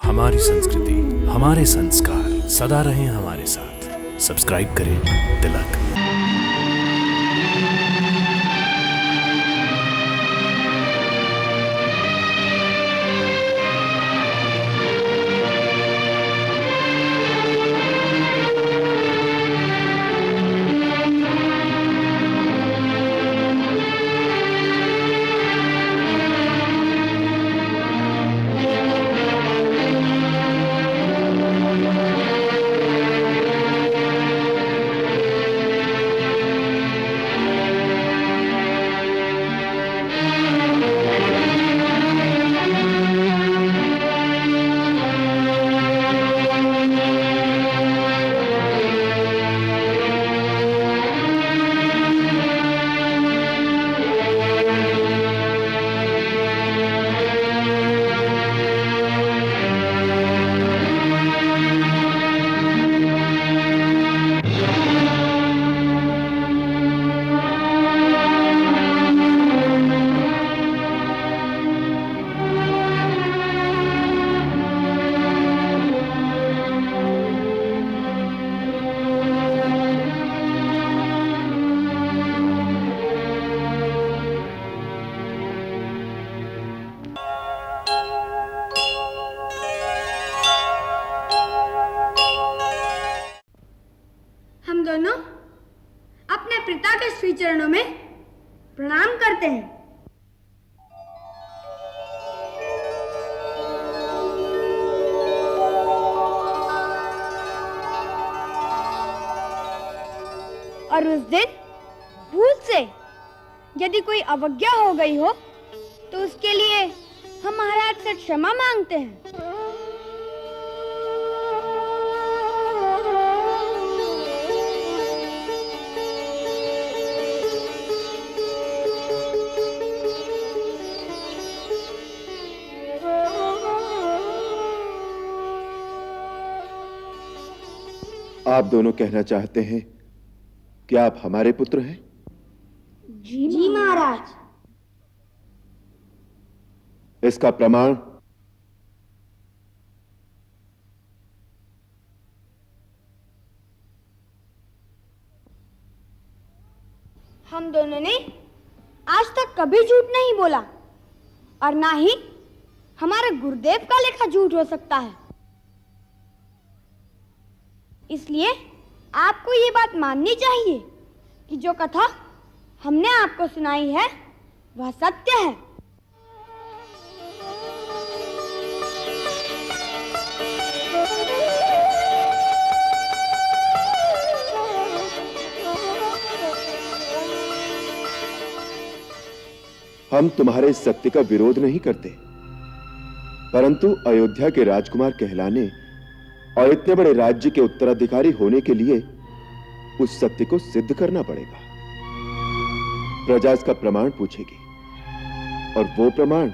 हमारी संस्कृति, हमारे संस्कार सदा रहें हमारे साथ। सब्सक्राइब करें तिलक। हम दोनों अपने पिता के श्री चरणों में प्रणाम करते हैं। और उस दिन भूल से यदि कोई अवज्ञा हो गई हो तो उसके लिए हम महाराज से क्षमा मांगते हैं। आप दोनों कहना चाहते हैं कि आप हमारे पुत्र हैं? जी महाराज। इसका प्रमाण? हम दोनों ने आज तक कभी झूठ नहीं बोला और ना ही हमारे गुरुदेव का लेखा झूठ हो सकता है। इसलिए आपको ये बात माननी चाहिए कि जो कथा हमने आपको सुनाई है वह सत्य है। हम तुम्हारे सत्य का विरोध नहीं करते, परंतु अयोध्या के राजकुमार कहलाने और इतने बड़े राज्य के उत्तराधिकारी होने के लिए उस सत्य को सिद्ध करना पड़ेगा। प्रजा इसका प्रमाण पूछेगी और वो प्रमाण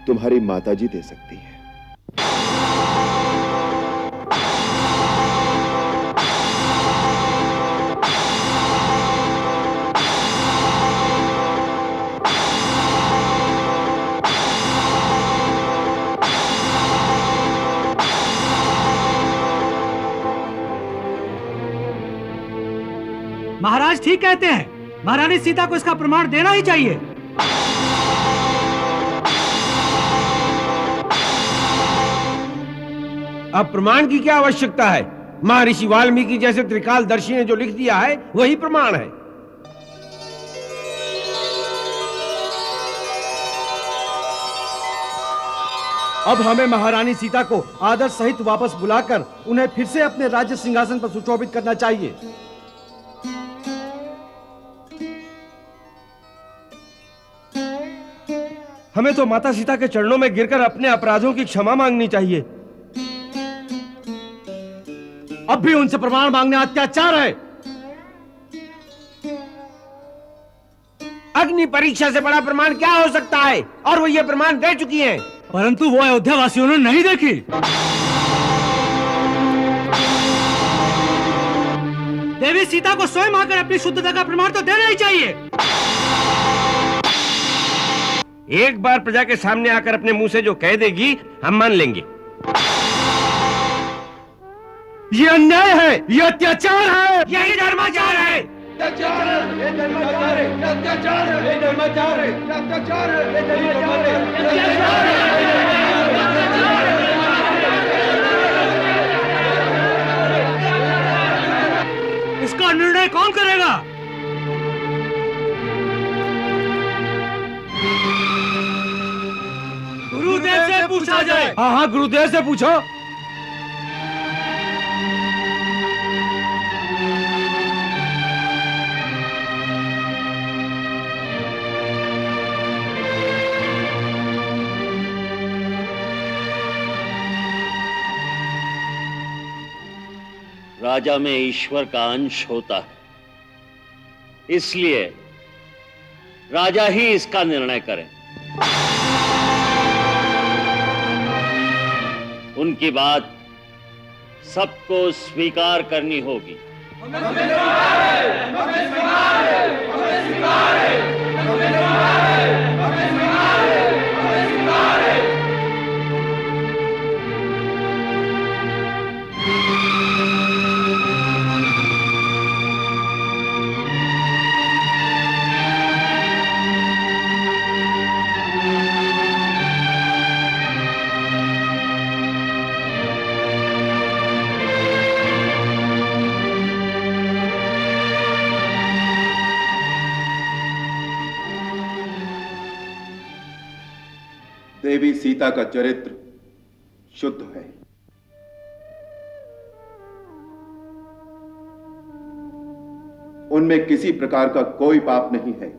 तुम्हारी माताजी दे सकती है। महाराज ठीक कहते हैं, महारानी सीता को इसका प्रमाण देना ही चाहिए। अब प्रमाण की क्या आवश्यकता है? महर्षि वाल्मीकि जैसे त्रिकालदर्शी ने जो लिख दिया है वही प्रमाण है। अब हमें महारानी सीता को आदर सहित वापस बुलाकर उन्हें फिर से अपने राज्य सिंहासन पर सुशोभित करना चाहिए। हमें तो माता सीता के चरणों में गिरकर अपने अपराधों की क्षमा मांगनी चाहिए। अब भी उनसे प्रमाण मांगना अत्याचार है। अग्नि परीक्षा से बड़ा प्रमाण क्या हो सकता है? और वो ये प्रमाण दे चुकी हैं। परंतु वो अयोध्या वासियों ने नहीं देखी। देवी सीता को स्वयं आकर अपनी शुद्धता का प्रमाण तो देना ही चाहिए। एक बार प्रजा के सामने आकर अपने मुंह से जो कह देगी हम मान लेंगे। ये अन्याय है, ये अत्याचार है, यही धर्माचार है। अत्याचार है, ये धर्माचार है, अत्याचार है, ये धर्माचार है, अत्याचार है, ये धर्माचार है, अत्याचार है। इसका निर्णय कौन करेगा? गुरुदेव से पूछा जाए। हाँ हाँ, गुरुदेव से पूछो। राजा में ईश्वर का अंश होता है, इसलिए राजा ही इसका निर्णय करें। उनकी बात सबको स्वीकार करनी होगी। देवी सीता का चरित्र शुद्ध है। उनमें किसी प्रकार का कोई पाप नहीं है।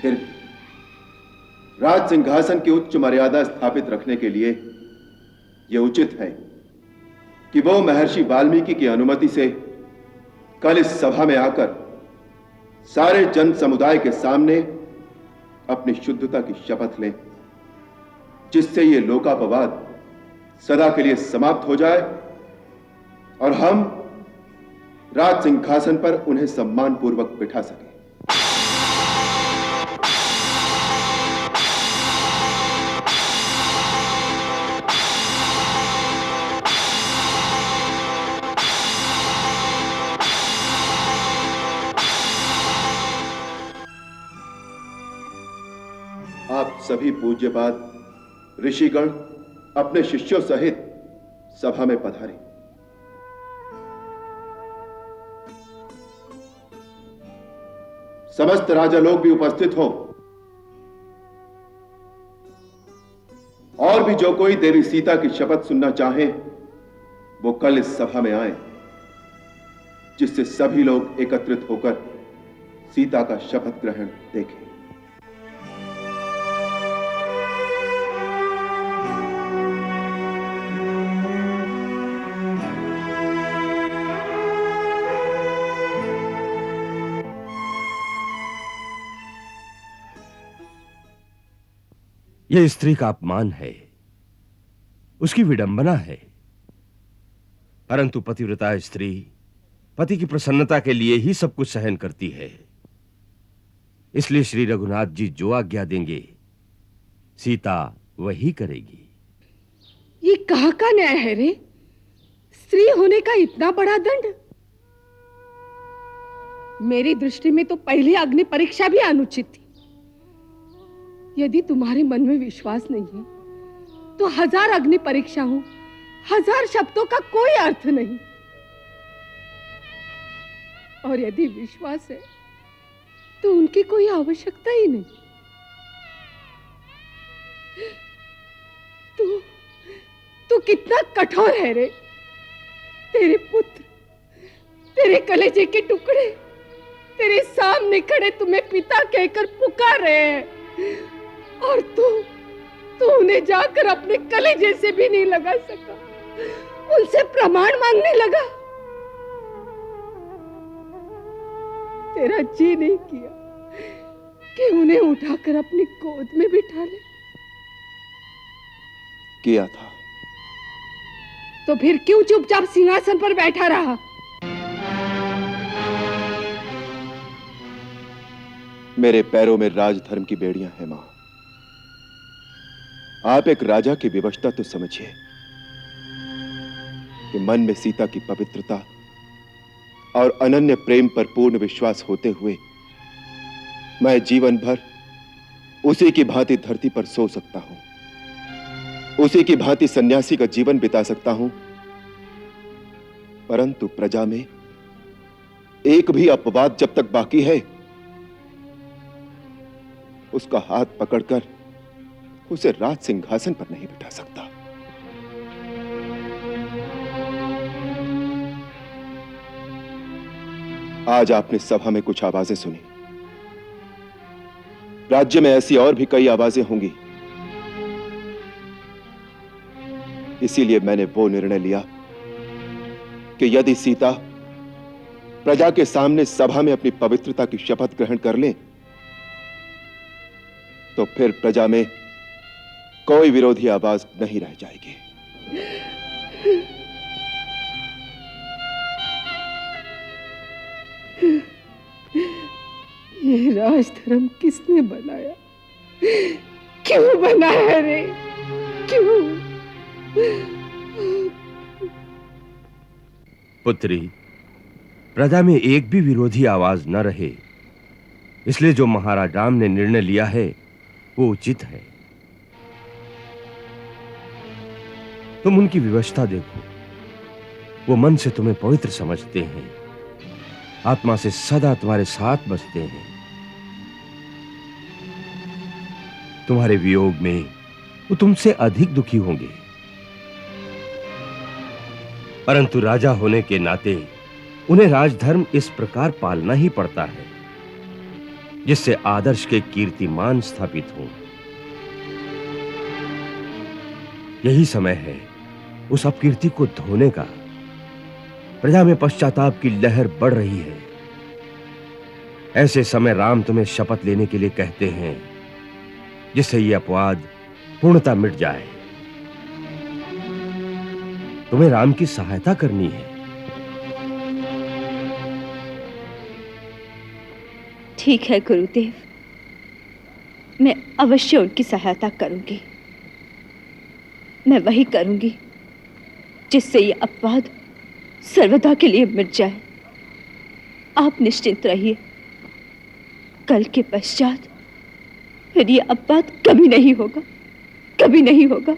फिर भी राज सिंहासन की उच्च मर्यादा स्थापित रखने के लिए यह उचित है कि वो महर्षि वाल्मीकि की अनुमति से कल इस सभा में आकर सारे जन समुदाय के सामने अपनी शुद्धता की शपथ लें, जिससे ये लोकापवाद सदा के लिए समाप्त हो जाए और हम राज सिंहासन पर उन्हें सम्मान पूर्वक बिठा सकें। आप सभी पूज्यपाद ऋषिगण अपने शिष्यों सहित सभा में पधारें। समस्त राजा लोग भी उपस्थित हो और भी जो कोई देवी सीता की शपथ सुनना चाहे वो कल इस सभा में आए, जिससे सभी लोग एकत्रित होकर सीता का शपथ ग्रहण देखें। यह स्त्री का अपमान है, उसकी विडंबना है, परंतु पतिव्रता स्त्री पति की प्रसन्नता के लिए ही सब कुछ सहन करती है। इसलिए श्री रघुनाथ जी जो आज्ञा देंगे सीता वही करेगी। ये कहाँ का न्याय है रे? स्त्री होने का इतना बड़ा दंड? मेरी दृष्टि में तो पहली अग्नि परीक्षा भी अनुचित थी। यदि तुम्हारे मन में विश्वास नहीं है तो 1000 अग्नि परीक्षा हो, 1000 शब्दों का कोई अर्थ नहीं। और यदि विश्वास है तो उनकी कोई आवश्यकता ही नहीं। तू कितना कठोर है रे। तेरे पुत्र, तेरे कलेजे के टुकड़े तेरे सामने खड़े तुम्हें पिता कहकर पुकार रहे हैं और तू उन्हें जाकर अपने कलेजे से भी नहीं लगा सका, उनसे प्रमाण मांगने लगा। तेरा जी नहीं किया कि उन्हें उठाकर अपनी गोद में बिठा ले? किया था। तो फिर क्यों चुपचाप सिंहासन पर बैठा रहा? मेरे पैरों में राजधर्म की बेड़ियां हैं मां। आप एक राजा की विवशता तो समझिए कि मन में सीता की पवित्रता और अनन्य प्रेम पर पूर्ण विश्वास होते हुए मैं जीवन भर उसी की भांति धरती पर सो सकता हूं, उसी की भांति सन्यासी का जीवन बिता सकता हूं। परंतु प्रजा में एक भी अपवाद जब तक बाकी है, उसका हाथ पकड़कर उसे राज सिंहासन पर नहीं बिठा सकता। आज आपने सभा में कुछ आवाजें सुनी, राज्य में ऐसी और भी कई आवाजें होंगी। इसीलिए मैंने वो निर्णय लिया कि यदि सीता प्रजा के सामने सभा में अपनी पवित्रता की शपथ ग्रहण कर ले, तो फिर प्रजा में कोई विरोधी आवाज नहीं रह जाएगी। ये राजधर्म किसने बनाया? क्यों बनाया रे? क्यों? पुत्री, प्रजा में एक भी विरोधी आवाज न रहे, इसलिए जो महाराज राम ने निर्णय लिया है वो उचित है। तुम उनकी विवशता देखो, वो मन से तुम्हें पवित्र समझते हैं, आत्मा से सदा तुम्हारे साथ बसते हैं। तुम्हारे वियोग में वो तुमसे अधिक दुखी होंगे, परंतु राजा होने के नाते उन्हें राजधर्म इस प्रकार पालना ही पड़ता है जिससे आदर्श के कीर्तिमान स्थापित हो। यही समय है उस अपकीर्ति को धोने का। प्रजा में पश्चाताप की लहर बढ़ रही है। ऐसे समय राम तुम्हें शपथ लेने के लिए कहते हैं जिससे यह अपवाद पूर्णतः मिट जाए। तुम्हें राम की सहायता करनी है। ठीक है गुरुदेव, मैं अवश्य उनकी सहायता करूंगी। मैं वही करूंगी जिससे ये अपवाद सर्वदा के लिए मिट जाए। आप निश्चिंत रहिए, कल के पश्चात फिर ये अपवाद कभी नहीं होगा, कभी नहीं होगा।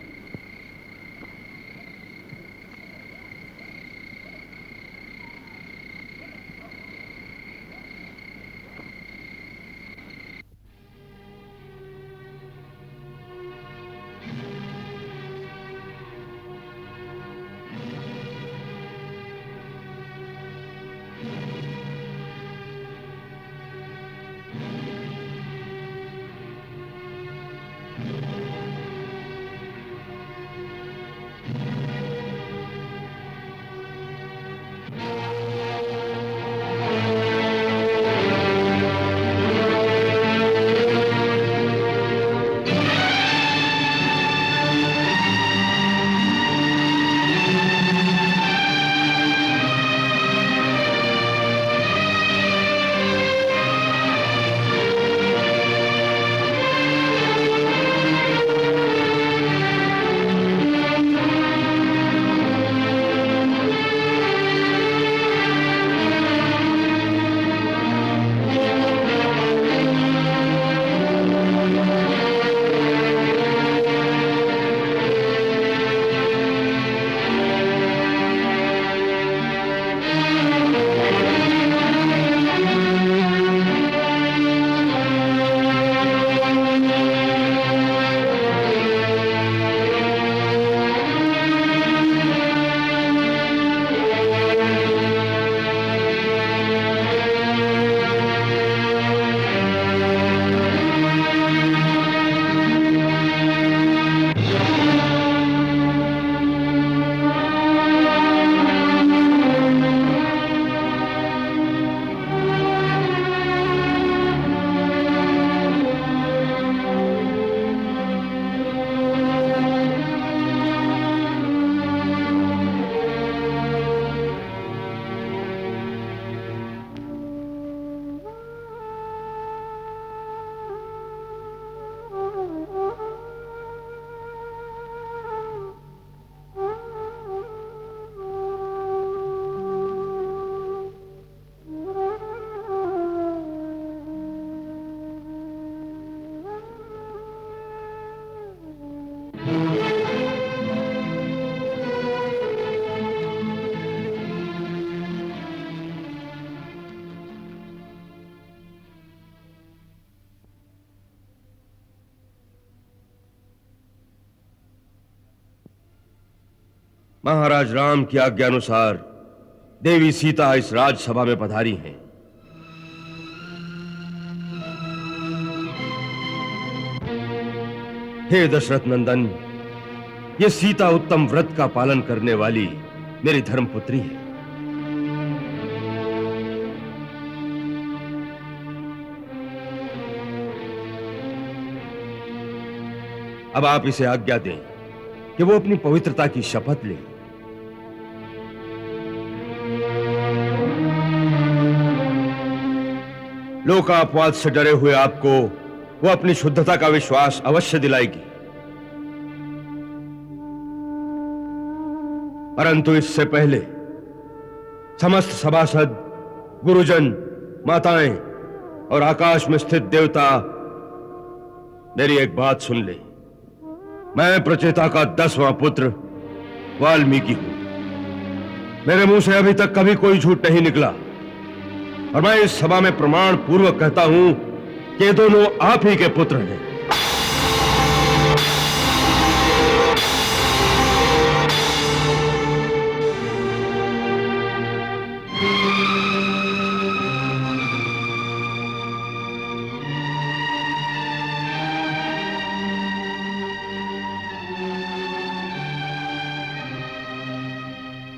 महाराज राम की आज्ञा अनुसार देवी सीता इस राजसभा में पधारी हैं। हे दशरथ नंदन, ये सीता उत्तम व्रत का पालन करने वाली मेरी धर्मपुत्री है। अब आप इसे आज्ञा दें कि वो अपनी पवित्रता की शपथ ले। लोकापवाद से डरे हुए आपको वो अपनी शुद्धता का विश्वास अवश्य दिलाएगी, परंतु इससे पहले समस्त सभासद, गुरुजन, माताएं और आकाश में स्थित देवता मेरी एक बात सुन ले। मैं प्रचेता का 10वां पुत्र वाल्मीकि हूं। मेरे मुंह से अभी तक कभी कोई झूठ नहीं निकला और मैं इस सभा में प्रमाण पूर्वक कहता हूं कि ये दोनों आप ही के पुत्र हैं।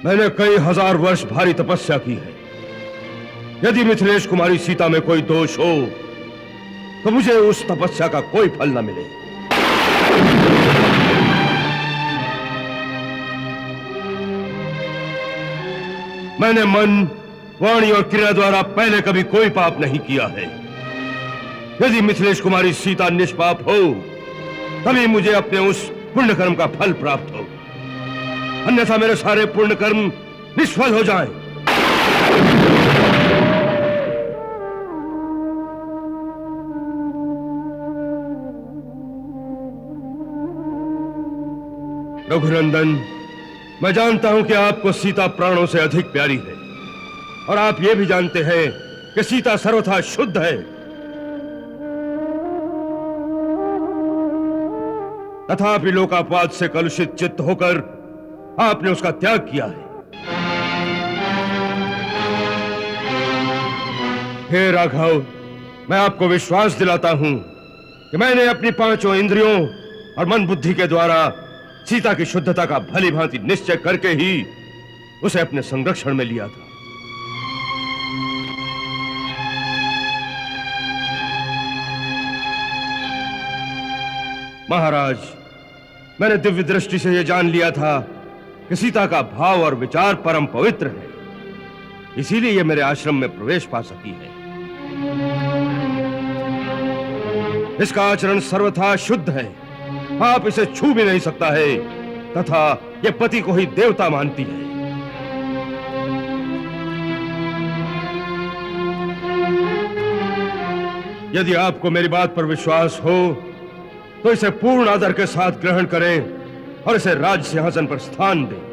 मैंने कई हजार वर्ष भारी तपस्या की है। यदि मिथिलेश कुमारी सीता में कोई दोष हो तो मुझे उस तपस्या का कोई फल न मिले। मैंने मन, वाणी और क्रिया द्वारा पहले कभी कोई पाप नहीं किया है। यदि मिथिलेश कुमारी सीता निष्पाप हो तभी मुझे अपने उस पुण्य कर्म का फल प्राप्त हो, अन्यथा मेरे सारे पुण्य कर्म निष्फल हो जाएं। रघुनंदन, मैं जानता हूं कि आपको सीता प्राणों से अधिक प्यारी है और आप ये भी जानते हैं कि सीता सर्वथा शुद्ध है। तथापि लोकापवाद से कलुषित चित्त होकर आपने उसका त्याग किया है। हे राघव, मैं आपको विश्वास दिलाता हूं कि मैंने अपनी 5 इंद्रियों और मन बुद्धि के द्वारा सीता की शुद्धता का भली भांति निश्चय करके ही उसे अपने संरक्षण में लिया था। महाराज, मैंने दिव्य दृष्टि से यह जान लिया था कि सीता का भाव और विचार परम पवित्र है, इसीलिए यह मेरे आश्रम में प्रवेश पा सकी है। इसका आचरण सर्वथा शुद्ध है, आप इसे छू भी नहीं सकता है, तथा यह पति को ही देवता मानती है। यदि आपको मेरी बात पर विश्वास हो तो इसे पूर्ण आदर के साथ ग्रहण करें और इसे राज सिंहासन पर स्थान दें।